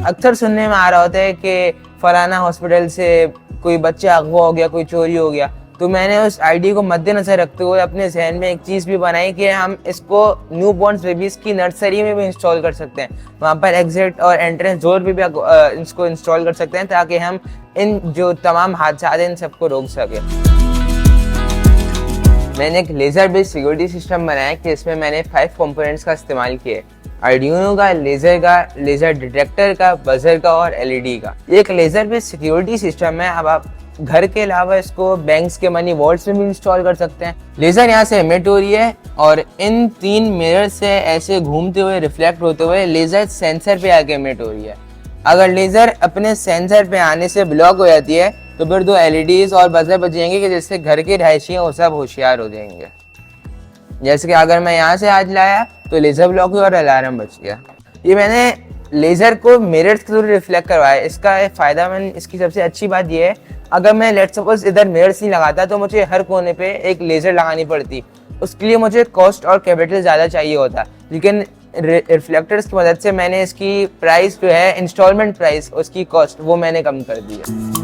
अक्सर सुनने में आ रहा होता है कि फलाना हॉस्पिटल से कोई बच्चा अगवा हो गया, कोई चोरी हो गया। तो मैंने उस आइडिया को मद्देनजर रखते हुए अपने जहन में एक चीज़ भी बनाई कि हम इसको न्यू बॉर्न बेबीज़ की नर्सरी में भी इंस्टॉल कर सकते हैं। वहाँ पर एग्जिट और एंट्रेंस डोर भी इसको इंस्टॉल कर सकते हैं, ताकि हम इन जो तमाम हादसा हैं इन सबको रोक सकें। मैंने एक लेज़र बेस्ड सिक्योरिटी सिस्टम बनाया कि इसमें मैंने 5 कंपोनेंट्स का इस्तेमाल किया, आर्डिनो का, लेज़र डिटेक्टर का, बजर का और एलईडी का। एक लेज़र बेस्ड सिक्योरिटी सिस्टम है। अब आप घर के अलावा इसको बैंक्स के मनी वॉल्ट्स में भी इंस्टॉल कर सकते हैं। लेज़र यहाँ से एमिट हो रही है और इन 3 मिरर से ऐसे घूमते हुए रिफ्लेक्ट होते हुए लेज़र सेंसर पे आके एमिट हो रही है। अगर लेज़र अपने सेंसर पे आने से ब्लॉक हो जाती है तो फिर 2 LEDs और बजर बच जाएंगे कि जिससे घर के रहायशी हैं वो सब होशियार हो जाएंगे। जैसे कि अगर मैं यहाँ से हाथ लाया तो लेज़र ब्लॉक हुआ और अलार्म बच गया। ये मैंने लेज़र को मिरर्स के थ्रू रिफ्लेक्ट करवाया। इसका फ़ायदा इसकी सबसे अच्छी बात ये है, अगर मैं लेट्स सपोज इधर मिरर्स नहीं लगाता तो मुझे हर कोने पे एक लेज़र लगानी पड़ती। उसके लिए मुझे कॉस्ट और कैपिटल ज़्यादा चाहिए होता, लेकिन रिफ्लेक्टर्स की मदद से मैंने इसकी प्राइस जो है इंस्टॉलमेंट प्राइस, उसकी कॉस्ट वो मैंने कम कर दी है।